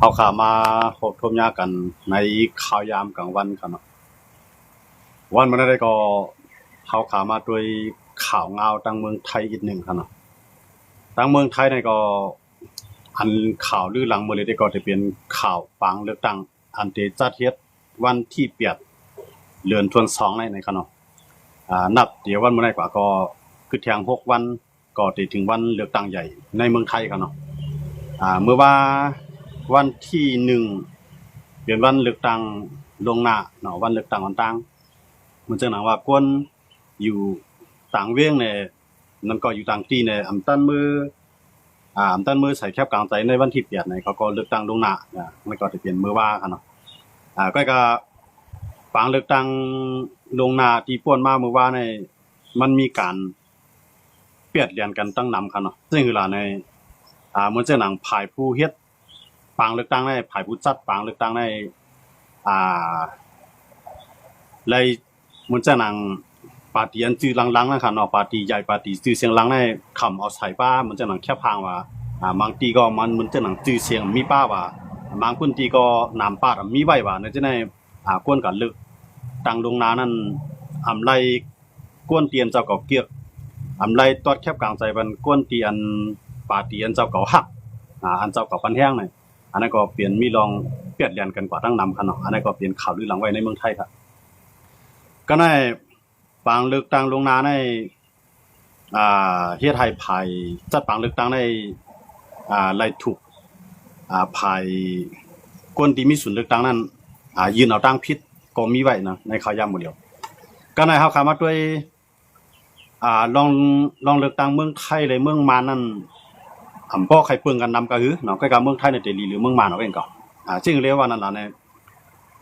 เอาข่าวมาพบทบยากันในข่าวยามกลางวันครับเนาะวันมันได้ก็เอาข่าวมาด้วยข่าวเงาตั้งเมืองไทยอีกหนึ่งครับเนาะตั้งเมืองไทยในก็อันข่าวลือหลังเมื่อเลยได้ก็จะเป็นข่าวฟังเลือกตั้งอันเตจัดเฮ็ดวันที่8 เดือนธันวาคมในครับเนาะนับเดี๋ยววันเมื่อไหร่กว่าก็คือแทง6 วันก็จะถึงวันเลือกตั้งใหญ่ในเมืองไทยครับเนาะเมื่อว่าวันที่เป็นวันเลือกตั้งลวงหน้าเนาะวันเลือกตั้งต่างๆมันจะหนังว่าคนอยู่ต่างเวียงเนี่ยนั่นก็อยู่ต่างที่เนี่ยอำตันมือใส่แคบกลางใจในวันที่8เนี่ยเขาก็เลือกตั้งลวงหน้ามันก็จะเป็นมื้อว่าคั่นเนาะก็ฟังเลือกตั้งลวงหน้าที่ป่วนมามื้อว่าเนี่ยมันมีการเปลี่ยนเรียนกันตั้งนำคั่นเนาะซึ่งคือล่ะในมันจะหนังภายผู้เฮ็ดฟังเลือกตั้งได้ภายผู้จัดฟังเลือกตั้งได้เลยมันจะหนังปาร์ตี้อันชื่อลังๆนะครับเนาะปาร์ตี้ใหญ่ปาร์ตี้ชื่อเสียงลังได้คำเอาใส่ป้ามันจะหนังแค่พางว่าบางทีก็มันจะหนังชื่อเสียงมีป้าว่าบางพื้นที่ก็นามป้ามีไว้ว่าในจะได้กวนกันเลือกตั้งลงนานั้นอำไลกวนเตียนเจ้าเก่าเกียกอำไลตอดแคบกลางใจบันกวนเตียนปาร์ตี้อันเจ้าเก่าฮักอันเจ้าเก่าปันแห้งเนี่ยอันนั้นก็เปลี่ยนมีลองเปลี่ยนเรียนกันกว่าตั้งนำกันเนาะอันนั้นก็เปลี่ยนข่าวลือหลังไว้ในเมืองไทยครับก็ได้ฟังเลือกตั้งลงนาในเฮ็ดให้ภายจัดฟังเลือกตั้งในไล่ถูกภายคนที่มีส่วนเลือกตั้งนั้นยืนเอาตั้งผิดก็มีไว้นะในข่าวยามบ่เดียวก็ได้เฮาเข้ามาด้วยลองเลือกตั้งเมืองไทยเลยเมืองมานนั้นบ่ใครเปิงกันนำก็คือเนาะก็เมืองไทยเนี่ยเตลีหรือเมืองมานเอาเองก็จริงเรียกว่านั่นล่ะใน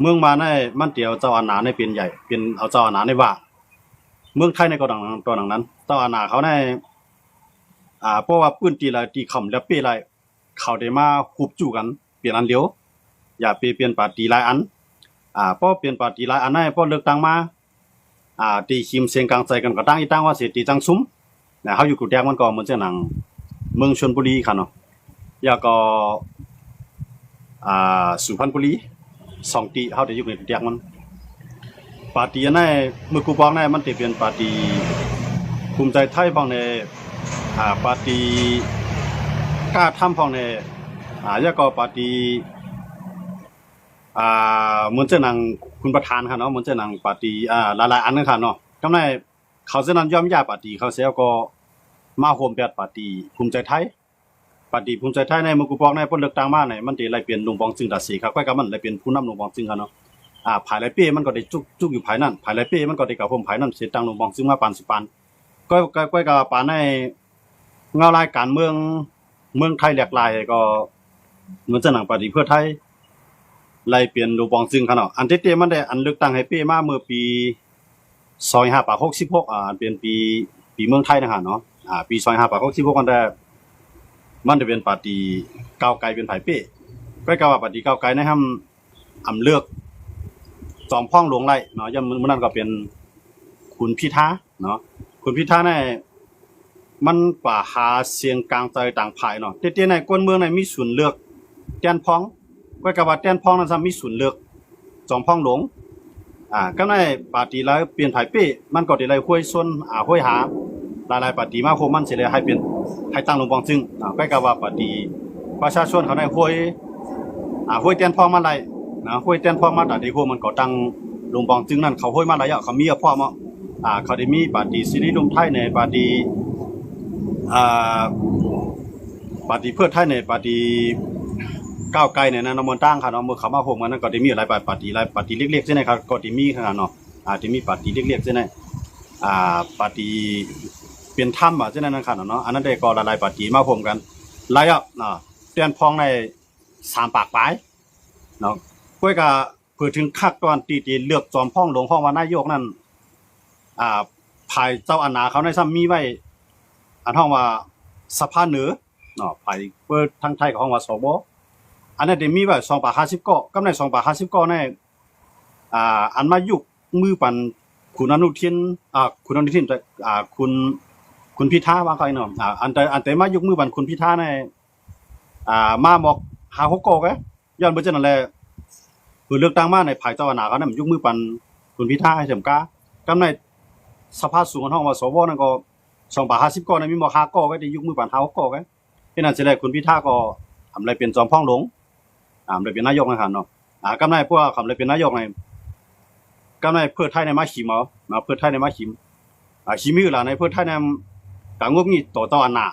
เมืองมานในมันเตียวเจ้าอาณาในเป็นใหญ่เป็นเอาเจ้าอาณาในว่าเมืองไทยในก็ดังตัวดังนั้นเจ้าอาณาเขาในเพราะว่าปื้นตีละตีคำแล้วเป้ละเขาได้มาคุบจู้กันเปลี่ยนอันเดียวอย่าเปลี่ยนปาร์ตี้หลายอันเพราะเปลี่ยนปาร์ตี้หลายอันให้เพราะเลือกตั้งมาตีคิมเสียงกลางใจกันก็ตั้งอีตั้งว่าสิตีจังซุมเฮาอยู่กุแดงมันก็เหมือนจะหนังเมืองชลบุรีค่ะเนาะแล้วก็สุพรรณบุรี2ตีเฮาได้อยู่ในกุแดงมันปาร์ตี้อันนั้นมื้อกูบอกนั้นมันสิเป็นปาร์ตี้ภูมิใจไทยบางในปาร์ตี้กล้าทำของในแล้วก็ปาร์ตี้เหมือนจะหนังคุณประธานค่ะเนาะเหมือนจะหนังปาร์ตี้หลายๆอันนึงค่ะเนาะกำในเขาจะนั้นย่อมย่าปาร์ตี้เขาเสียก็มาโฮมแบบปาร์ตี้ภูมิใจไทยปาร์ตี้ภูมิใจไทยในมื้อกูบอกในเพิ่นเลือกตั้งมาเนี่ยมันสิไล่เปลี่ยนลุงปองจึงตาสีครับก็มันไล่เปลี่ยนผู้นำลุงปองจึงค่ะเนาะภายหลายปีมันก็ได้จุกอยู่ภายนั้นภายหลายปีมันก็ได้กับผมภายนั้นสิตั้งลุงปองจึงมาปานสิปานก็ปานในเงารายการเมืองไทยแหลกหลายก็เหมือนจะหนังปาร์ตี้เพื่อไทยไล่เปลี่ยนลุงปองจึงค่ะเนาะอันที่เตมันได้อันเลือกตั้งให้ปีมาเมื่อปี2566เป็นปีเมืองไทยนะคะเนาะปี2566กันได้มันจะเป็นปาร์ตี้ก้าวไกลเป็นไผเป้ก็ว่าปาร์ตี้ก้าวไกลในเลือกจอมพ่องหลวงไร่เนาะมื้อนั้นก็เป็นคุณพิธาเนาะคุณพิธาเนี่ยมันกว่าหาเสียงกลางใจต่างภายเนาะเตี้ยๆในก้นเมืองในมีศูนย์เลือกแต้นพ้องก็ว่าแต้นพ้องนั้นซ้ำมีศูนย์เลือกจอมพ่องหลวงก็ในปาร์ตี้แล้วเปลี่ยนไผเป้มันก็ได้ไล่ห้วยส่วนห้วยหาหลายๆปาร์ตี้มาโคมันสิได้ให้ตั้งลงปองจึงก็ว่าปาร์ตี้ประชาชนเขาได้ห้วยแต้นพ้องมาไล่นะห้วยแต้นพ้องมาแต่ได้โคมันก็ตั้งลงปองจึงนั่นเขาห้วยมาหลายเขามีพร้อมเขาได้มีปาร์ตี้สิริรวมไทยในปาร์ตี้เพื่อไทยในปาร์ตี้ก้าวไกลเนี่ยนะนำมันตั้งค่ะเนาะเมื่อเขามาโฮมกันนั้นก็ได้มีหลายปาร์ตี้เล็กๆใช่ไหมครับก็ได้มีค่ะเนาะที่มีปาร์ตี้เล็กๆใช่ไหมปาร์ตี้เป็นถ้ำใช่ไหมนั่นค่ะเนาะอันนั้นได้ก็หลายปาร์ตี้มาโฮมกันหลายเตือนพองใน3 ปากปลายเนาะก้อยก็เพื่อถึงคักตอนตีเลือกจอมพ่องหลวงพ่อว่านายกนั่นภายเจ้าอาณาเขาในซ้ำมีไว้อันห้องว่าสภาเหนือเนาะภายเปิดทางไทยของห้องว่าสบอันนั้นได้มีไว้250ก้อกำใน250ก้อในอันมายุกมือปันคุณอนุทินคุณพิธาว่าใครเนาะอันแต่มายุกมือปันคุณพิธาในมาบอก5-6ก้อแก ย้อนเบิ่งจังนั้นแหละผู้เลือกตั้งมาในภายเจ้าหน้าเขานั้นยกมือปันคุณพิธาให้เสมกากำในสภาสูงของห้องว่าสวนั่นก็250ก้อนั้นมีบ่5ก้อไว้ได้ยกมือปัน5ก้อไว้เพราะนั้นสิแลคุณพิธาก็ทำอะไรเป็นจอมพ่องหลงเลยเป็นนายกนะครับเนาะกำในพวกคำเลยเป็นนายกในกำในเพื่อไทยในมาขิมเอานะเพื่อไทยในมาขิมขิมอยู่ล่ะในเพื่อไทยในกางงบงี้ต่อเจ้าอำนาจ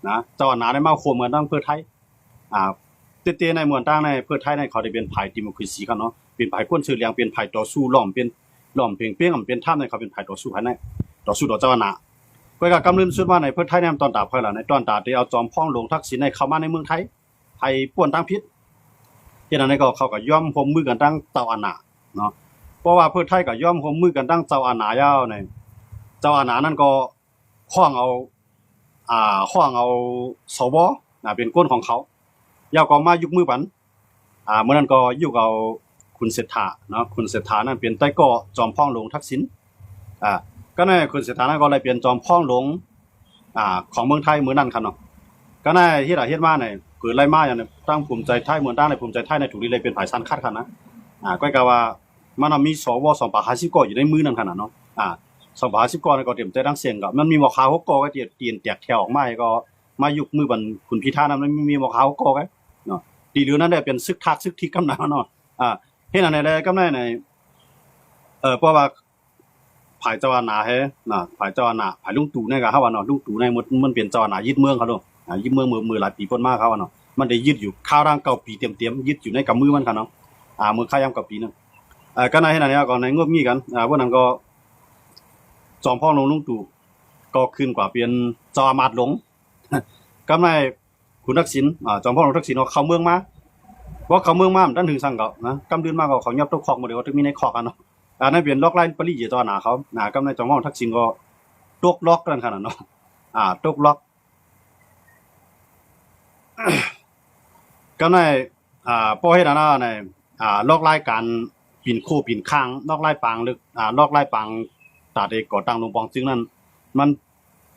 นะเจ้าอำนาจได้มาควบเหมือนตั้งเพื่อไทยเต้ๆในเมืองตั้งในเพื่อไทยในเขาได้เป็นฝ่ายดิโมคราซีกันเนาะเป็นฝ่ายคนชื่อเรียงเป็นฝ่ายต่อสู้ล้อมเป็นล้อมเพียงเป็นท่ามในเขาเป็นฝ่ายต่อสู้ภายในต่อสู้ต่อเจ้าอำนาจก็ก็กำลืมสุดว่าในเพื่อไทยในตอนตาค่อยล่ะในตอนตาที่เอาจอมพ่องลงทักษิณในเข้ามาในเมืองไทยให้ป่วนตั้งพิษเฮ็ดอันนั้นก็เขาก็ย่อมร่วมมือกันตั้งเจ้าอำนาจเนาะเพราะว่าเพื่อไทยก็ย่อมร่วมมือกันตั้งเจ้าอำนาจยาวในเจ้าอำนาจนั้นก็ข้องเอาสวเป็นก้นของเขายาวก็มายุกมือปันเมื่อนั้นก็อยู่กับคุณเศรษฐาเนาะคุณเศรษฐานั้นเป็นใต้ก่อจอมพ่องหลวงทักษิณก็ในคุณเศรษฐานั้นก็เลยเป็นจอมพ่องหลวงของเมืองไทยมื้อนั้นครับเนาะก็ในที่หลายเฮ็ดมาเนี่ยเกิดไล่มาอย่างตั้งภูมิใจไทยเมืองตั้งในภูมิใจไทยในถูกเลยเป็นฝ่ายสันคัดครับนะก็กะว่ามันมีสว250ก่ออยู่ในมือนั่นขนาดเนาะ250ก่อก็เต็มใจทั้งเสียงก็มันมีบ่ขาว6ก่อก็เตียนแตกแถวออกมาก็มายุกมือบันคุณพิธานั้นมันมีบ่ขาว6ก่อไว้เนาะดีหรือนั้นได้เป็นซึกทักซึกทิกกำนาเนาะเฮ็ดอันไหนได้กำไรในเพราะว่าภายเจ้าหน้าเฮนะภายเจ้าหน้าภายลุงตู่เนี่ยก็เฮาว่าเนาะลุงตู่เนี่ยมันเป็นเจ้าหน้ายึดเมืองเขาเนาะยึดเมืองมือหลายปีพ้นมาเขาว่าเนาะมันได้ยึดอยู่ข้าวร่าง9ปีเต็มๆยึดอยู่ในกำมือมันครับเนาะมือข้าวยาม9ปีนึงก็ในเฮ็ดอันนี้ก็ในงบงี้กันพวกนั้นก็จอมพ่อลงลุงตู่ก็ขึ้นกว่าเป็นเจ้าอำมาตย์หลงกำไรคุณทักษิณจอมพ่อลงทักษิณเข้าเมืองมาว่าเขาเมืองมามันถึงสั่งเขานะกำเดือนมาก็เขายับตกคอกมาเดี๋ยวถึงมีในคอกกันเนาะนั่นเป็นล็อกไลน์ปริจิตรหนาเขากำในจอมพ่อทักษิณก็ตกล็อกกันขนาดเนาะตกล็อกกำในป้อเฮ็ดอันนั้นในล็อกไลน์การปีนคู่ปีนข้างล็อกไลน์ปางลึกล็อกไลน์ปางตาเด็กก่อตั้งลงปองซึ่งนั้นมัน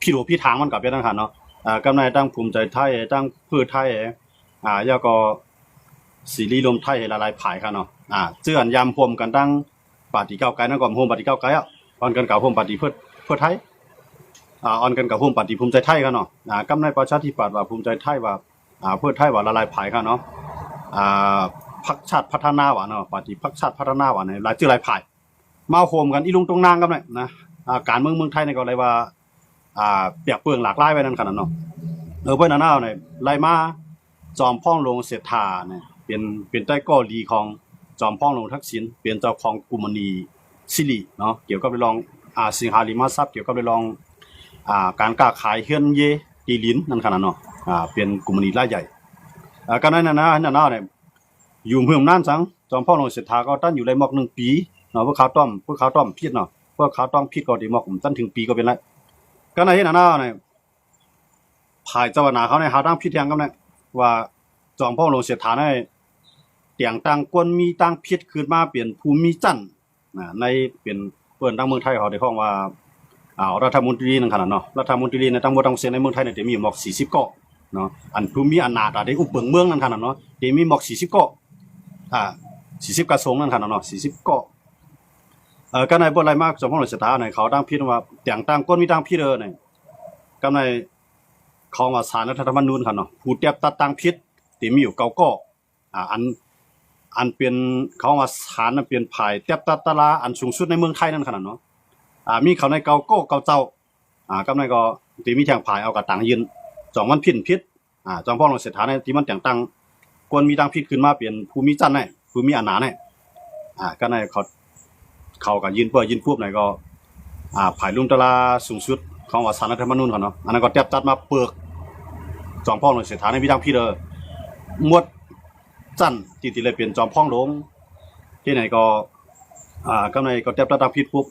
พี่หลวงพี่ทางมันกับเป็นนั่นค่ะเนาะกำในตั้งภูมิใจไทยตั้งเพื่อไทยแล้วก็สีรีรวมไทยหลายๆผายค่ะเนาะเจื้อนยามพวมกันตั้งปาร์ตี้ก้าวไกลนั่นก็โฮมปาร์ตี้ก้าวไกลออนกันกับโฮมปาร์ตี้เพื่อไทยออนกันกับโฮมปาร์ตี้ภูมิใจไทยค่ะเนาะกำในประชาธิปัตย์ว่าภูมิใจไทยว่าเพื่อไทยว่าหลายๆผายค่ะเนาะพรรคชาติพัฒนาว่าเนาะปาร์ตี้พรรคชาติพัฒนาว่าในหลายชื่อหลายผายมาโฮมกันอีลุงตรงนางกันเนี่ยนะการเมืองไทยนี่ก็เลยว่าเปียกเปื้อนหลากหลายไว้นั่นขนาดเนาะเพิ่นน่ะเนี่ยไล่มาจอมพ่องลงเศรษฐาเนี่ยเป็นใต้ก่อลีของจอมพ่องลงทักษิณเป็นเจ้าของกุมณีสิริเนาะเกี่ยวกับเรื่องสิงหาริมทรัพย์เกี่ยวกับเรื่องการค้าขายเฮือนเยตีลิ้นนั่นขนาดเนาะเป็นกุมณีรายใหญ่ก็นั้นน่ะเนี่ยอยู่เมืองนั้นจังจอมพ่องลงเศรษฐาก็ตั้งอยู่ได้มอก1ปีเนาะพวกเขาต้อมพิษเนาะพวกเขาต้องพิษก็ได้มอกตั้งถึงปีก็เป็นไรก็ในนั้นเนี่ยภายเจ้าหน้าเขาในหาตั้งพิษแทงกันเนี่ยว่าจอมพ่อลงเศรษฐาในเตียงตั้งกวนมีตั้งพิษขึ้นมาเปลี่ยนภูมิจันทร์ในเป็นเปิ้นตั้งเมืองไทยเขาได้ฟ้องว่ารัฐมนตรีนั่นขนาดเนาะรัฐมนตรีในตั้งบ่ต้องเซ็นในเมืองไทยเนี่ยมีหมอก40เกาะเนาะอันภูมิอำนาจได้อุปเบิงเมืองนั่นขนาดเนาะมีหมอก40เกาะ40กระทรวงนั่นขนาดเนาะ40เกาะก็ในบ่ไรมากจอมพ่อลงเศรษฐาในเขาตั้งพิษว่าเตียงตั้งกวนมีตั้งพิษเนี่ยก็ในของว่าศาลรัฐธรรมนูญครับเนาะผู้เตียบตัดตั้งพิษที่มีอยู่9เกาะอันเป็นเขาว่าศาลนั้นเป็นภายเตียบตัดตลาอันสูงสุดในเมืองไทยนั่นขนาดเนาะมีเขาใน9เกาะ9เจ้ากำในก็ที่มีแทงภายเอากระตังยืนจองมันพิษจอมพ่อลงเศรษฐาในที่มันแต่งตั้งกวนมีตั้งพิษขึ้นมาเป็นภูมิจันทร์เนี่ยภูมิอำนาจเนี่ยก็ในเขาก็ยืนปุ๊บไหนก็ภายลุ่มตลาสูงสุดของว่าศาลรัฐธรรมนูญเขาเนาะอันนั้นก็เตียบตัดมาเปิกจอมพ่อลงเศรษฐาในมีตั้งพิษมวดจันที่เลยเป็นจอมพ่องหลวงที่ไหนก็ก็ในก็เตียบตัดตั้งพิษปุ๊บ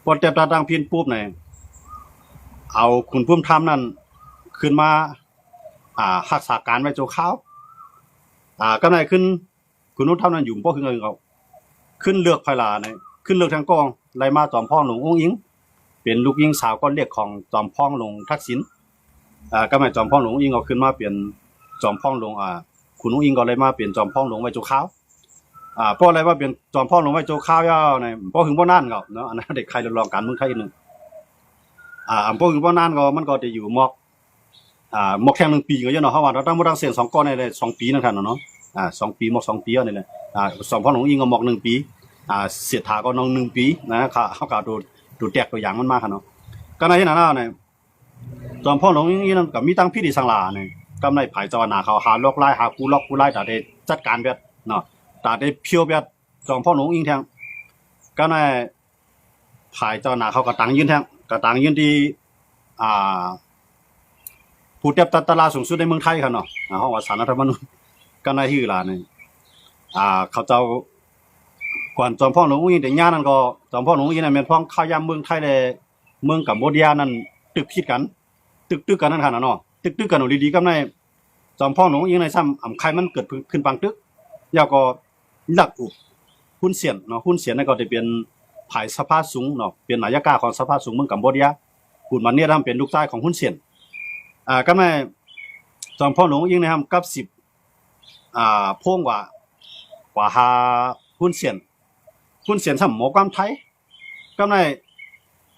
พอเตียบตัดตั้งพิษปุ๊บเนี่ยเอาคุณพุ่มธรรมนั่นขึ้นมารักษาการไว้โจข้าวก็ในขึ้นคุณพุ่มธรรมนั่นอยู่บ่คือเงินเขาขึ้นเลือกภายหลังเนี่ยขึ้นเลือกทางกองไล่มาจอมพ่องหลวงองค์อิงเป็นลูกยิงสาวก้อนเล็กของจอมพ่องหลวงทักษิณก็แม่จอมพ่องหลวงอิงเอาขึ้นมาเปลี่ยนจอมพ่องหลวง คุณนุ้งอิงก็เลยมาเปลี่ยนจอมพ่องหลวงไว้โจข้าวเพราะอะไรว่าเปลี่ยนจอมพ่องหลวงไว้โจข้าวยาวเนี่ยเพราะถึงบ่นั่นก็เนาะอันนั้นเด็กใครลองการเมืองไทยนึงเพราะถึงบ่นั่นก็มันก็จะอยู่หมอกแข่ง1 ปีก็เนาะเฮาว่าเราตั้งบ่ตั้งเสียง2ก้อนได้2 ปีนั่นคั่นเนาะ2 ปีหมอก2 ปีนี่แหละจอมพ่องหลวงอิงก็หมอก1 ปีเสียถาก็น้อง1 ปีนะเฮาก็ดูแตกตัวอย่างมันมาคั่นเนาะก็ในนั้นเนี่ยจอมพ่องหลวงอิงนั่นก็มีตั้งพิธีสังลาเนี่ยกำไรภายเจ้าหน้าเขาหาลอกไล่หากูลอกกูไล่ตาได้จัดการแบบเนาะตาได้เพียวแบบจอมพ่อหลวงอิงแทงก็ในภายเจ้าหน้าเขาก็ตังยืนแทงก็ตังยืนที่ผู้เทียบตลาดสูงสุดในเมืองไทยครับเนาะเฮาว่าศาลรัฐธรรมนูญก็ในฮือล่ะนี่เขาเจ้าก่อนจอมพ่อหลวงอิงแต่ย่านั่นก็จอมพ่อหลวงอิงนั่นแม่นพ้องข้าวยามเมืองไทยได้เมืองกัมพูชานั่นตึกผิดกันตึกกันนั่นคั่นเนาะตึกกันดีๆกับในจอมพ่อหลวงอิงในซ้ำใครมันเกิดขึ้นปังตึกยาวก็หลักอุหุ้นเสียนเนาะหุ้นเสียนนั่นก็จะเป็นภายสภาสูงเนาะเป็นนายกของสภาสูงเมืองกัมพูชาคุณมันเนี่ยทำเป็นลูกชายของหุ้นเสียนก็แม่จอมพ่อหลวงอิงนะครับกับพ่วงกว่าหาหุ้นเสียนซ้ำหมอความไทยก็แม่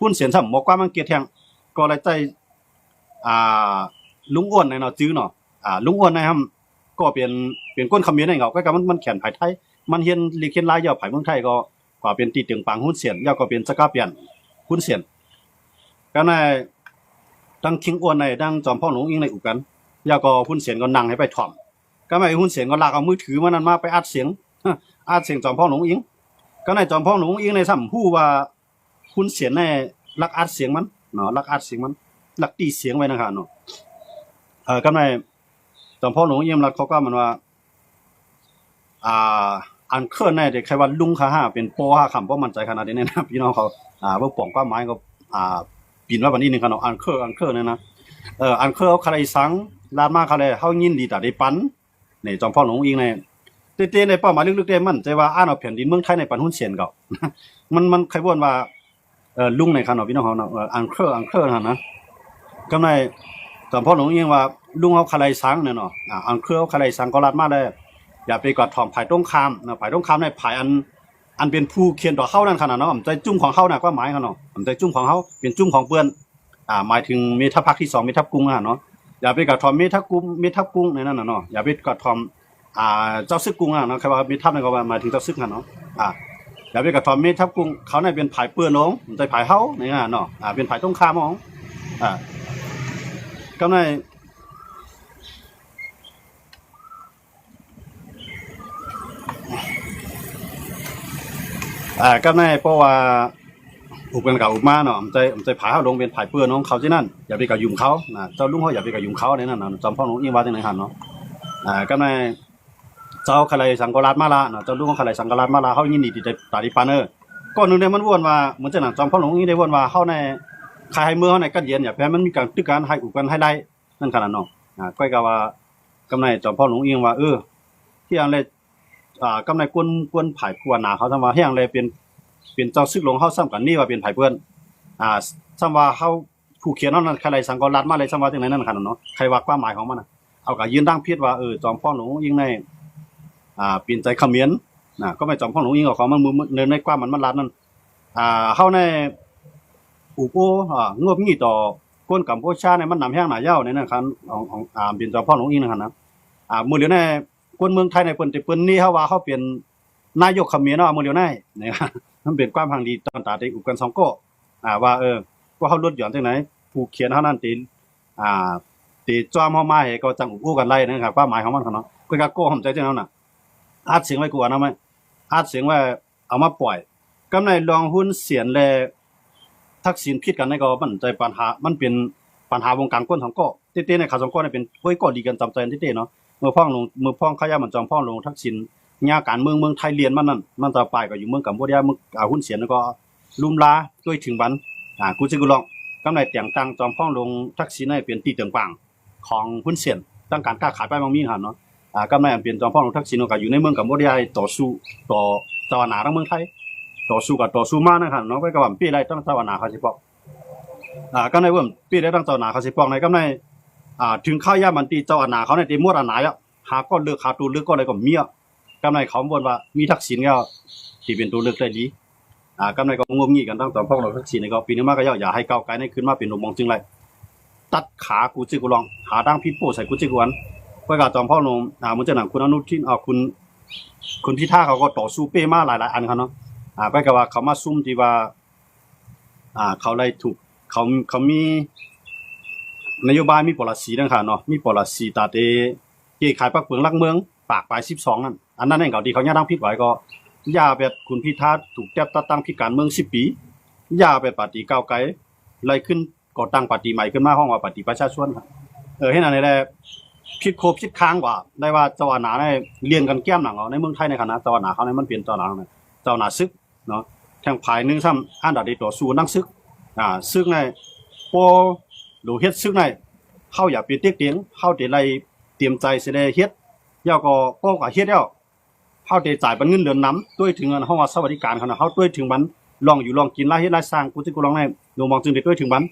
หุ้นเสียนซ้ำหมอความอังกฤษแทงก็เลยใจลุงอ้วนในเนาะจื้อเนาะลุงอ้วนนะครับก็เป็นก้นคอมเมนต์ให้เขาก็มันแขนภายไทยมันเฮียนลีเขียนลายยาวภายเมืองไทยก็เป็นตีตึงปังหุ้นเสียนยาวก็เป็นสกาเปียนหุ้นเสียนก็ในตั้งคิงอ้วนในดังจอมพ่อหลวงอิงในอุกันยาวก็หุ้นเสียนก็นั่งให้ไปถ่อมก็ไม่หุ้นเสียนก็ลากเอามือถือมันนั้นมาไปอัดเสียงจอมพ่อหลวงอิงก็ในจอมพ่อหลวงอิงในซ้ำฮู้ว่าหุ้นเสียนในลักอัดเสียงมันเนาะลักอัดเสียงมันลักตีเสียงไว้นะครับเนาะก็ในจอมพ่อหลวงอิงรัฐเขาก็มันว่าอันเคลื่อนในเด็กใครว่าลุงค่ะเป็นโปห้าคำเพราะมั่นใจขนาดนี้นะพี่น้องเขาเมื่อป่องก้าไม้ก็ปีนว่าวันนี้นึงกันเนาะอันเคลื่อนเนี่ยนะอันเคลื่อนเขาใครสังลาดมาเขาเลยเฮายินดีแต่ได้ปันนี่จอมพ่อหลวงอิงในเต้ๆในเป้าหมายลึกๆได้มั่นใจว่าเอาแผ่นดินเมืองไทยในปันหุ้นเสียนก็มันใครบ่นว่าลุงในคันเนาะพี่น้องเขาเนาะอันเคลื่อนนะก็ในจอมพ่อหลวงอิงว่าลุงเขาใครสังเนี่ยเนาะอันเคลื่อนเขาใครสังก็ลาดมาได้อย่าไปกอดถ่อมภายตรงข้ามนะภายตรงข้ามในภายอันเป็นผู้เขียนต่อเข้านั่นขนาดเนาะใจจุ้มของเขาน่ะก็หมายเขาเนาะใจจุ้มของเขาเป็นจุ้มของเปื้อนหมายถึงเมทัพภาคที่2เมทัพกุ้งเนาะอย่าไปกอดถ่อมเมทัพกุ้งในนั้นน่ะเนาะอย่าไปกอดถ่อมเจ้าซึกกุ้งเนาะใครว่าเมทัพนั่นก็หมายถึงเจ้าซึกเนาะอย่าไปกอดถ่อมเมทัพกุ้งเขาเนี่ยเป็นภายเปื้อนลงใจภายเฮาในนั้นเนาะเป็นภายตรงข้ามของก็ในก็ในเพราะว่าอุปกันกับอุปมาเนาะใจผาเขาลงเป็นผายเปื้อนน้องเขาที่นั่นอย่าไปกับยุ่มเขาเจ้าลุงเขาอย่าไปกับยุ่มเขาในนั้นจอมพ่อหลวงอิงว่าที่ไหนหันเนาะก็ในเจ้าใครสังกัดมาละเจ้าลุงเขาใครสังกัดมาละเขายินดีที่จะตาดิปานก่อนนึงเนี่ยมันวนว่าเหมือนจะหนังจอมพ่อหลวงอิงได้วนว่าเขาในใครให้เมื่อเขาในกัดเย็นอย่าแพ้มันมีการตึกการให้อุปกันให้ได้นั่นขนาดเนาะก็กว่ากำไรจอมพ่อหลวงอิงว่าที่อันเลยกำไรกวนผายพัวหนาเขาทำว่าให้อย่างไรเป็นเจ้าซึกหลงเฮาซ้ำกันนี่ว่าเป็นไผเปิ้นซ้ำว่าเฮาผู้เขียนนั้นใครสังกัดรัฐมาเลยซ้ำว่าจังได๋นั่นคั่นเนาะใครว่าความหมายของมันน่ะเอาก็ยืนดังพิดว่าจอมพ่อหลวงอิงในเปลี่ยนใจเขมรก็ไม่จอมพ่อหลวงอิงของมันมือในความมันรัฐนั่นเฮาในอุโปงบงี้ต่อคนกัมพูชาในมันนำแห้งหน้ายาวในนั้นคั่นของเป็นจอมพ่อหลวงอิงนั่นคั่นนะมื้อเดียวในคนเมืองไทยในเปิ้นนี่เฮาว่าเฮาเป็นนายกเขมรเนาะมื้อเดียวในนะครับมันเป็นความพังดีตอนตาได้อุปกัน2ก็ว่าว่าเฮาลดหย่อนจังไหนผู้เขียนเฮานั้นตีจอมเฮามาให้ก็จังอุกันไล่นะครับความหมายของมันเนาะก็ก็โก้ผมใจจังนั้นน่ะอัดเสียงไว้กูนะมั้ยอัดเสียงว่าเอามาปล่อยกำไรรองหุ้นเสียนแลทักษิณผิดกันในก็มันใจปัญหามันเป็นปัญหาวงการคนของก็เต้ๆในข่าว2ก็เป็นเฮ้ยก็ดีกันจำใจเต้ๆเนาะเมื่อพ้องขยามันจอมพ้องลงทักษิณญาการเมืองไทยเรียนมันนั่นมันต่อไปก็อยู่เมืองกัมพูชาหุ้นเสียนแล้วก็ลุ่มลาด้วยถึงบันกูสิกูลองกำไรแต่งตั้งจอมพ่องลงทักษิณให้เป็นตีเติงปังของหุ้นเสียนตั้งการค้าขายไปบางมีหั่นเนาะกำไรเป็นจอมพ่องลงทักษิณก็อยู่ในเมืองกัมพูชาต่อสู้ต่อตะวันหนาทั้งเมืองไทยต่อสู้กับต่อสู้มานะครับเนาะก็ว่าปีไรต้องตะวันหนาเขาสิปอกกำไรว่าปีไรต้องตะวันหนาเขาสิปอกในกำไรถึงข้าวยามันตีตะวันหนาเขาในตีมวดอันหนาอ่ะ หาก็เลือกหาตัวเลือกก็อะไรก็มีอ่ะกำไรเขาบ่นว่ามีทักษิณก็ที่เป็นตัวเลือกได้ดีกำไรก็งมงี้กันตั้งตอนพวกเราทักษิณนี่ก็ปีนี้มาก็อย่าให้ก้าวไกลในขึ้นมาเป็นหนุ่มมองจึงไรตัดขากูจิกูลองหาดังพิษโป้ใส่กูจิกวันเพื่อการจอมพ่อลงมันจะหนังคุณอนุทินคุณพิธาเขาก็ต่อสู้เป้มาหลายอันครับเนาะไปกับว่าเขามาซุ่มที่ว่าเขาเลยถูกเขามีนโยบายมีปอลิซีนะครับเนาะมีปอลิซีตาเตเกี่ยขายปักเปลืองลักเมืองปากปลาย12นั่นอันนั้นเองเขาดีเขาย่าตั้งพิษไว้ก็ย่าแบบคุณพิธาถูกแทบตั้งพิการเมือง10 ปีย่าแบบปฏิก้าวไกลไล่ขึ้นก่อตั้งปฏิใหม่ขึ้นมาห้องว่าปฏิประชาชนครับให้นั่นแหละพิษโคพิษค้างกว่าได้ว่าเจ้าหน้าได้เรียนกันแก้มหนังในเมืองไทยในขณะเจ้าหน้าเขาในมันเปลี่ยนเจ้าหน้าเจ้าหน้าซึกเนาะแทงภายนึงซ้ำอันดับดีต่อสู้นั่งซึกซึกในพอหรือเฮ็ดซึกในเข้าอย่าไปเตี้ยเตียงเข้าเดี๋ยวไรเตรียมใจเสียได้เฮ็ดย่อก็เฮ็ดแล้วเข้าเดี๋ยวจ่ายบันเงินเดือนน้ำด้วยถึงเงินห้องสวัสดิการเขาเนาะเขาด้วยถึงบันลองอยู่ลองกินไล่เฮ็ดไล่สร้างกูที่กูลองในลงมองจึงได้ด้วยถึงบัน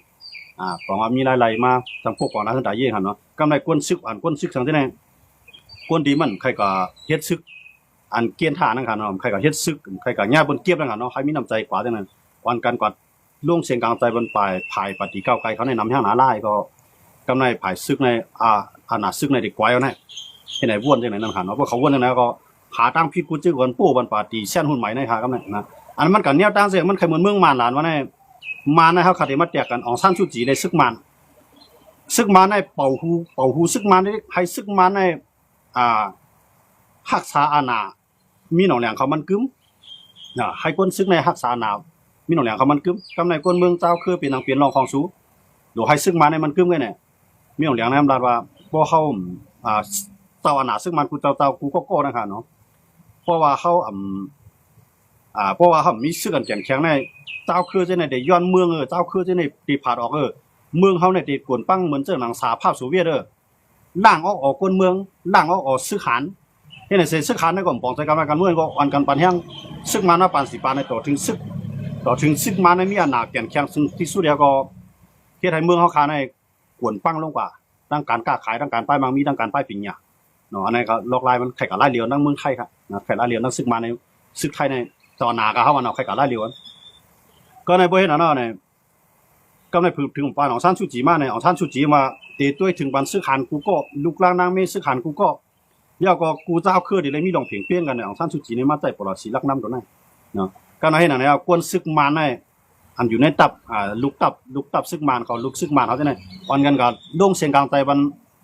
บอกว่ามีหลายๆมาจำพวกก่อนนะท่านตาเย่ครับเนาะกำไรก้นซึกก้นซึกสังที่ไหนก้นดีมันใครก็เฮ็ดซึกอันเกียนท่านั่นครับเนาะใครก็เฮ็ดซึกใครก็ย่าบนเกียบนั่นครับเนาะใครมีน้ำใจกว่าจังนั้นวันกันกว่าล่วงเสียงกลางใจบนปลายภายปฏิก้าวไกลเขาในนำแห้งหนาไล่ก็กำไรภายซึกในหนาซึกในเด็กไว้เอาเนี่ยที่ไหนว่นจังไหนนั่นครับเนาะเพราะเขาว่นจังไหนก็หาตั้งพิษกูจื้อกันปู่บนปาตีเส้นหุ่นใหม่ในครับกำไรนะอันมันกันเนี่ยตั้งเสียงมันเคยเหมือนเมืองมานหลานว่าในมาในเขาขัดมาแตกกันออกสั้นชุจีในซึกมันในเป่าหูซึกมันในให้ซึกมันในฮักษาอาณามีหนองแหลงเขามันกึ้มให้ก้นซึกในฮักษาอาณามีหนองแหลงเขามันกึ้มกำในก้นเมืองเจ้าคือเป็นนางเปลี่ยนรองของสูหรือให้ซึกมันในมันกึ้มกันเนี่ยมีหนองแหลงในอำนาจว่าพอเขาเจ้าอาณาซึกมันกูเจ้ากูก็นะครับเนาะเพราะว่าเขาเพราะว่าเขามีซึกกันแข็งในเจ้าคือจะในเดี๋ยวย้อนเมืองเจ้าคือจะในตีผาดออกเมืองเขาในตีกวนปั้งเหมือนเจ้าหนังสาภาพโซเวียตล่างออกก้นเมืองล่างออกซึกหันที่ไหนเสียซึกหันในก่อนปองใจการเมืองก็อันกันปันแห้งซึกมันว่าปันสิปันในต่อถึงซึกมันในมีอาณาแก่นแข็งซึ่งที่สุดแล้วก็เฮ็ดให้เมืองเขาขาในกวนปั้งลงกว่าตั้งการค้าขายตั้งการป้ายมังมีตั้งการป้ายปิ่งหยาเนาะอันนี้ก็ลอกลายมันไข่กับไล่เลียวนั่งเมืองไทยครับนะไข่ไล่เลียวนั่งซึกมันในซึกไทยในตอนหนาก็เข้ามาเอาไข่กับไล่เลียวก็ในบริเวณนั้นเนี่ยก็ในถึงปานของท่านสุจีมาในของท่านสุจีมาเตะด้วยถึงบันซึกหันกูก็ลูกล่างนางเมซึกหันกูก็ย่อก็กูเจ้าคือดีเลยมีลองเพียงเปี้ยงกันในของท่านสุจีในมาใจปลอดสีลักน้ำตัวนั้นเนาะก็ในให้หนังเนี่ยกวนซึกมันในอันอยู่ในตับลูกตับซึกมันเขาลูกซึกมันเขาจะไหนวันกันกับดงเสียงกลางใจบัน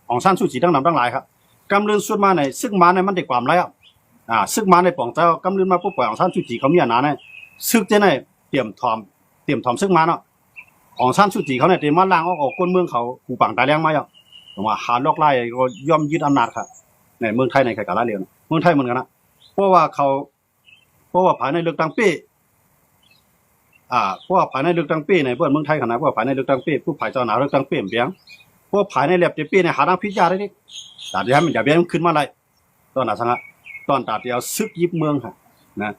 ของท่านสุจีทั้งนำทั้งหลายครับกำเริบสุดมาในซึกมันในมันได้ความไรซึกมันในป่องเจ้ากำเริบมาปุ๊บปล่อยของท่านสุจีเขามีอาณาในซึกจะไหนเตรียมทอมซึกมันเนาะของท่านสุจีเขาเนี่ยเตรียมมาล้างออกก้นเมืองเขากูปังตายแรงมาอย่างผมว่าหาลอกไล่ก็ย่อมยึดอำนาจครับในเมืองไทยในไข่กาลาเรียนเมืองไทยเหมือนกันนะเพราะว่าภายในเลือกตั้งปีเพราะว่าภายในเลือกตั้งปีในเพื่อนเมืองไทยขนาดเพราะว่าภายในเลือกตั้งปีผู้ภายเจ้าหน้าเลือกตั้งปีเปลี่ยนเพราะภายในแลบเจปีในหาทางพิจารณาได้แต่ที่ให้มันอย่าเบี้ยขึ้นมาเลยตอนนั้นสังตอนตัดเดียวซึกยิบเมืองค่ะนะ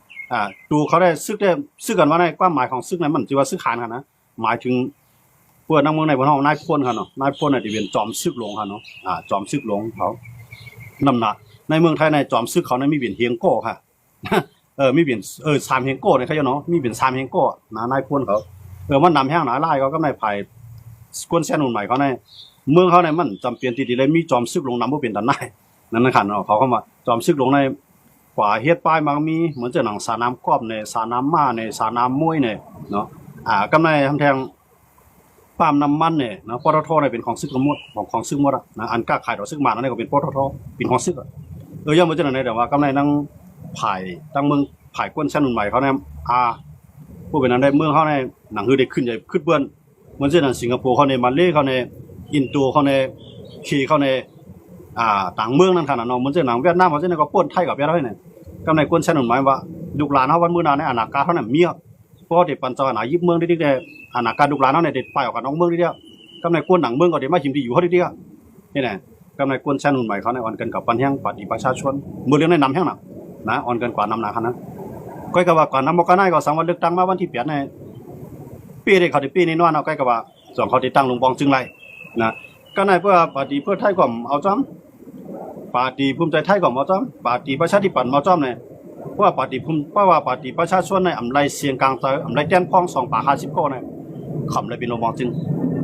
ดูเขาได้ซึกกันว่าในความหมายของซึกนั้นมันจะว่าซึกขานกันนะหมายถึงพวกนักเมืองในบนห้องนายพลค่ะเนาะนายพลในที่เป็นจอมซึกหลวงค่ะเนาะจอมซึกหลวงเขานำหนักในเมืองไทยในจอมซึกเขาในมีเปลี่ยนเฮียงโก้ค่ะมีเปลี่ยน3เฮียงโก้ในเขาเนาะมีเปลี่ยน3เฮียงโก้นายพลเขามันนำแห้งหนาไล่เขาก็ในภายกวนเส้นหุ่นใหม่เขาในเมืองเขาในมันจำเป็นที่เลยมีจอมซึกหลวงนำผู้เป็นดันได้นั่นนะค่ะเนาะเขาเข้ามาจอมซึกหลวงในกว่าเฮ็ดป้ายมังมีเหมือนจะหนังสาน้ำครอบในสาน้ำม้าในสาน้ำมวยในเนาะกำไรทำแทงปาล์มน้ำมันเนี่ยนะปตทเนี่ยเป็นของซึกมดของซึกมดนะอันก้าขายต่อซึกมานั่นก็เป็นปตทเป็นของซึกย่อมมาจากไหนแต่ว่ากำไรนั่งผ่ายตั้งเมืองผ่ายก้นชั้นหนุนใหม่เขาเนี่ยผู้เป็นนั้นได้เมืองเขาเนี่ยหนังคือได้ขึ้นใหญ่ขึ้นเบื้องเหมือนเช่นสิงคโปร์เขาในมาเลเขาในอินโดเขาในคีเขาในต่างเมืองนั่นขนาดนั้นเหมือนเช่นหนังเวียดนามเขาเช่นก็ป้นไทยกับเวียดนามเนี่ยกำไรก้นชั้นหนุนใหม่ว่าลูกหลานเขาวันมื้อนาในอนาคตเขาเนี่ยมีเพราะเด็กปัญจนายิบเมืองได้อาณาการลูกหลานเนี่ยเด็ดไปออกกับน้องเมืองได้กำไรกวนหนังเมืองก็เด็ดมาหิมที่อยู่เขาได้นี่แหละกำไรกวนแช่นุ่นใหม่เขาในอ่อนกันกับปันแห้งปฏิประชาชนมือเลี้ยงในนำแห้งนะอ่อนกันกว่านำนาคันนะก้อยกับว่าก่อนนำบอกกันได้ก็สังวันเลือกตั้งมาวันที่8ในปีเด็กเขาที่ปีนี้นอนเอาก้อยกับว่าส่วนเขาที่ตั้งลงปองจึงไรนะก็ในเพื่อปฏิเพื่อไทยก่อมเอาจ้ ปาร์ตี้ภูมิใจไทยก็มาจ้อมปาร์ตี้ประชาธิปัตย์มาจ้อมเนี่ยเพราะว่าปาร์ตี้ภูมิเพราะว่าปาร์ตี้ประชาชนในอำไลเสียงกลางใจอำไลแต้นพ้อง250ก็เนี่ยขำเลยเป็นโลมองจริง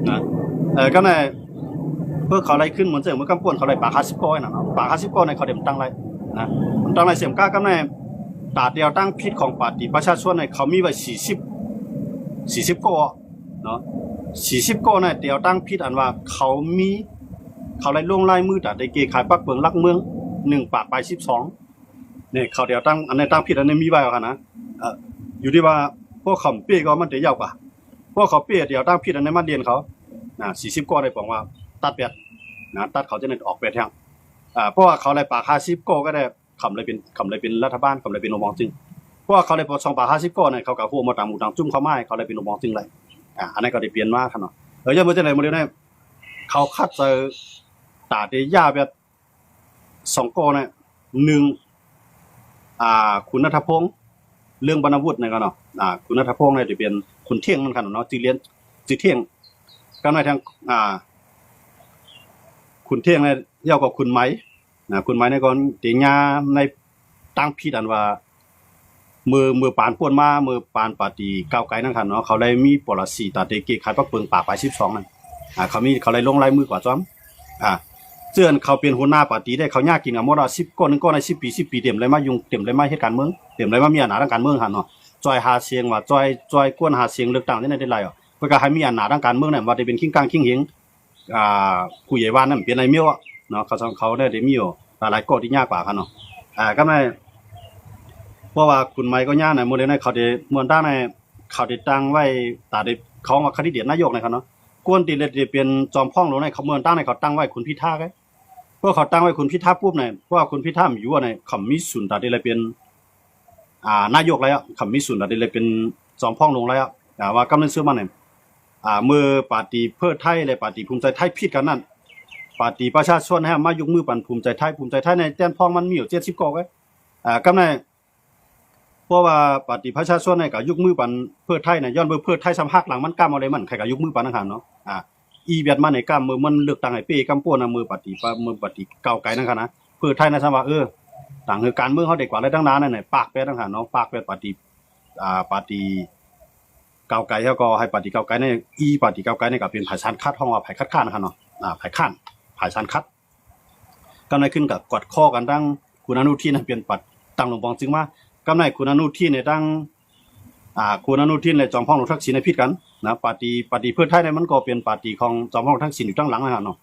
นะก็ในเพื่อเขาไล่ขึ้นเหมือนเสียงเมื่อกำปวนเขาไล่50ก็นะ50ก็ในเขาเดิมตั้งไล่นะตั้งไล่เสียงกล้าก็ในตาเดียวตั้งพิษของปาร์ตี้ประชาชนในเขามีไว้40ก็เนาะ40ก็ในเดียวตั้งพิษอันว่าเขาไล่ลงลายมือแต่ได้เกขายปักเบิงลักเมือง1 ปากไป12เนี่ยเขาเดียวตั้งอันนี้ตั้งผิดอันนี้มีไว้กันนะอยู่ที่ว่าพวกเขาเปี้ยก็มันจะยาวกว่าพวกเขาเปี้ยเดียวตั้งผิดอันนี้มาเรียนเขา40ก็ได้บอกว่าตัด8นะตัดเขาจะเน้นออก8แท่งเพราะว่าเขาเลยปาก50ก็ได้คำเลยเป็นรัฐบาลคำเลยเป็นโนมองจริงเพราะว่าเขาเลยพอ2 ปาก50ก็เนี่ยเขากับพวกมาตามหมู่ตามจุ่มเขาไม้เขาเลยเป็นโนมองจริงเลยอันนี้ก็ได้เปลี่ยนมาครับเนาะยังไม่จะไหนโมเดลเนี่ยเขาคัดเจอตาเดียาแบบ2ก็เนี่ย1คุณณัฐพงษ์เรื่องบรรณวุฒิเนี่ยกันเนาะคุณณัฐพงษ์เนี่ยจะเป็นคุณเที่ยงนั่นกันเนาะจือเที่ยงก็ในทางคุณเที่ยงเนี่ยยาวกว่าคุณไม้คุณไม้เนี่ยก่อนเตียาในตั้งพิดอันว่ามือปานป่วนมามือปานปาตีก้าวไกลนั่นกันเนาะเขาเลยมีปรสีตาเตเกขายปักเปิงปากไป12นั่นเขาเลยลงลายมือกว่าจ้อมเจือนเขาเป็นหัวหน้าปาร์ตี้ได้เขายากกินกับมด10ก้อนนึงก้อนใน10 ปีเต็มเลยมายุ่งเต็มเลยมาเฮ็ดการเมืองเต็มเลยมามีอำนาจทางการเมืองหั่นเนาะจอยหาเสียงว่าจอยกวนหาเสียงเลือกตั้งได้ไรอ่ะเพื่อก็ให้มีอำนาจทางการเมืองเนี่ยว่าได้เป็นขิงกลางขิงเหงผู้ใหญ่บ้านนั่นเป็นนายเมียวเนาะเขาได้มีอยู่หลายก้อที่ยากกว่าคั่นเนาะก็ได้เพราะว่าคุณไม้ก็ยากน่ะมื้อนี้เขาได้เมืองด้านในเขาได้ตั้งไว้ตาได้เขามาคัดเลือกนายกนะครับเนาะกวนที่ได้เป็นจอมพ่องหลวงในเขาเมืองด้านในเขาตั้งไว้คุณพิธาไงเพราะเขาตั้งไว้คุณพิธาปุ๊บเนี่ยเพราะว่าคุณพิธาอยู่ว่าในคำมีศูนย์ตาได้เลยเป็นนายกแล้วคำมีศูนย์ตาได้เลยเป็นจอมพ่องลงแล้วว่ากำลังซื้อมาเนี่ยเมื่อปาร์ตี้เพื่อไทยและปาร์ตี้ภูมิใจไทยผิดกันนั่นปาร์ตี้ประชาชนให้มายกมือปั่นภูมิใจไทยในแต้นพ่องมันมีอยู่70กว่าไว้กำลังเพราะว่าปาร์ตี้ประชาชนในก็ยกมือปั่นเพื่อไทยเนี่ยย้อนเพื่อไทยสัมภาษณ์หลังมันกล้าเอาเลยมันใครก็ยกมือปั่นนั่นหั่นเนาะอีเบียดมาในกล้ามมือมันเลือกตั้งให้เป้กำป้วนนะมือปฏิก้าวไกลนั่นค่ะนะเพื่อไทยนะว่าต่างคือการเมืองเขาเด็กกว่าอะไรตั้งนานนั่นน่ะปากแปดตั้งหาเนาะปากแปดปฏิก้าวไกลเขาก็ให้ปฏิก้าวไกลในปฏิก้าวไกลในก็เป็นฝ่ายชันคัดห้องว่าฝ่ายคัดค้านนะคะเนาะฝ่ายค้านฝ่ายชันคัดก็ในขึ้นกับกดข้อกันตั้งคุณอนุทินเป็นปัดตั้งลงบองจึงว่าก็ในคุณอนุทินในตั้งคุณอนุทินในจอมพ่องหลวงทักษิณในพิษกันนะปาร์ตี้เพื่อไทยเนี่ยมันก็เป็นปาร์ตี้ของจอมพ่องทักษิณอยู่ตั้งหลังนะครับเนาะ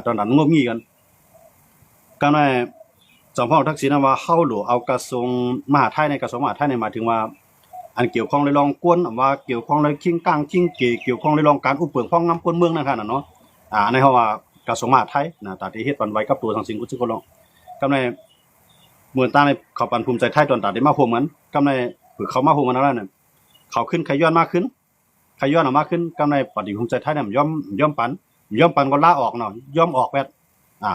ตอนนั้นงบงี้กันก็ในจอมพ่องทักษิณว่าเข้าหลวเอากระทรวงมหาดไทยในกระทรวงมหาดไทยในหมายถึงว่าอันเกี่ยวข้องเลยลองกวนว่าเกี่ยวข้องเลยขิงกลางขิงเกี่ยวข้องเลยลองการอุปเปิงพ้องงำกวนเมืองนะครับเนาะในเฮาว่ากระทรวงมหาดไทยนะตาที่เฮ็ดปันไว้กับตัวทางสิงห์กุศลองก็ในเมืองตาในเขาปันภูมิใจไทยตอนตาได้มาโฮมกันก็ในเขามาโฮมกันแล้วเนี่ยเขาขึ้นขย้อนมากขึ้นออกมาขึ้นกำในปฏิภูมิใจไทยเนี่ยย่อมปันก็ลาออกเนาะย่อมออกแวด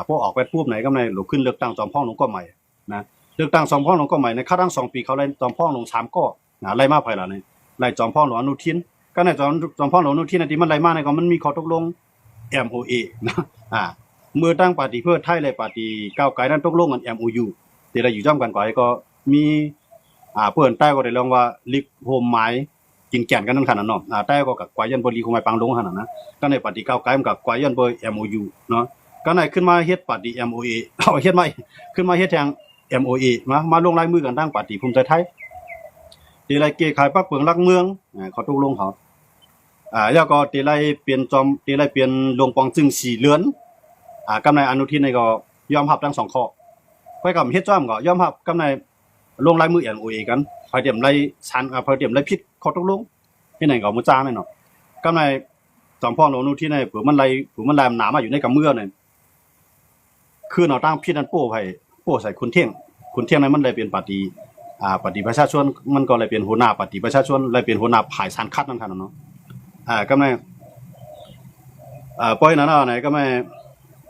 พวกออกแวดปุ๊บไหนกำในหลุดขึ้นเลือกตั้งจอมพ่องหลวงก็ใหม่นะเลือกตั้งจอมพ่องหลวงก็ใหม่ในค่าทั้ง2 ปีเขาไล่จอมพ่องหลวง3ก็ไล่มาภายหลังนี่ไล่จอมพ่องหลวงอนุทินก็ในจอมพ่องหลวงอนุทินที่มันไล่มาในก็มันมีข้อตกลง MOA นะเมื่อตั้งปฏิเพื่อไทยเลยปฏิก้าวไกลนั้นตกลงกัน MOU ที่เราอยู่จ้ำกันก่อนก็มีเพื่อนใต้ก็ได้ลองว่าลิกโฮมไม้กินแก่นกันนั่นขนาดเนาะใต้ก็กับกวายันบริคุมายปังลงขนาดนะก็ในปฏิก้าวไกลมันกับกวายันบริ MOU เนาะก็ในขึ้นมาเฮ็ดปฏิ MOA เอาเฮ็ดใหม่ขึ้นมาเฮ็ดแทง MOA มาลงลายมือกันตั้งปฏิภูมิใจไทยตีไรเกขายปักเปิงรักเมืองเขาตกลงเขาแล้วก็ตีไรเปลี่ยนลงปองจึง4เรือนกำในอนุทินก็ยอมรับทั้ง2ข้อไปกับเฮ็ดจ้อมก็ยอมรับกำในลงลายมือ MOA กันพอเตรียมไล่ชันพอเตรียมไล่พิษเขาตกลงที่ไหนก็บ่จ้าแม่นเนาะกำในจอมพ่อโนนูที่ไหนเผื่อมันไล่หนามาอยู่ในกำมือเนี่ยคือเนาะตั้งพิษนั้นโป้ใส่คุณเที่ยงนั้นมันเลยเป็นปฏิประชาชนมันก็เลยเป็นหัวหน้าปฏิประชาชนเลยเป็นหัวหน้าฝ่ายสันคัดนั่นคั่นเนาะกำในปล่อยนั้นไหนก็ไม่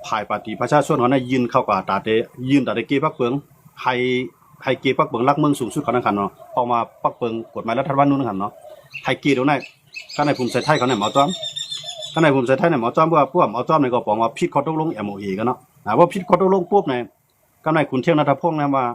ฝ่ายปฏิประชาชนเขาได้ยืนเข้ากับตาเตเกปักเปิงให้เกปักเปิงรักเมืองสูงสุดเขานั่นคั่นเนาะออกมาปักเปิงกฎหมายรัฐธรรมนูญนั่นคั่นเนาะให้เกตรงนั้นข้างในภูมิใจไทยเขาเนี่ยหมอจ้อมข้างในภูมิใจไทยเนี่ยหมอจ้อมว่าพวกหมอจ้อมเนี่ยก็บอกว่าผิดข้อตกลง MOA กันเนาะว่าผิดข้อตกลงปุ๊บเนี่ย ก็ในคุณเที่ยวนัทพงษ์นะว่า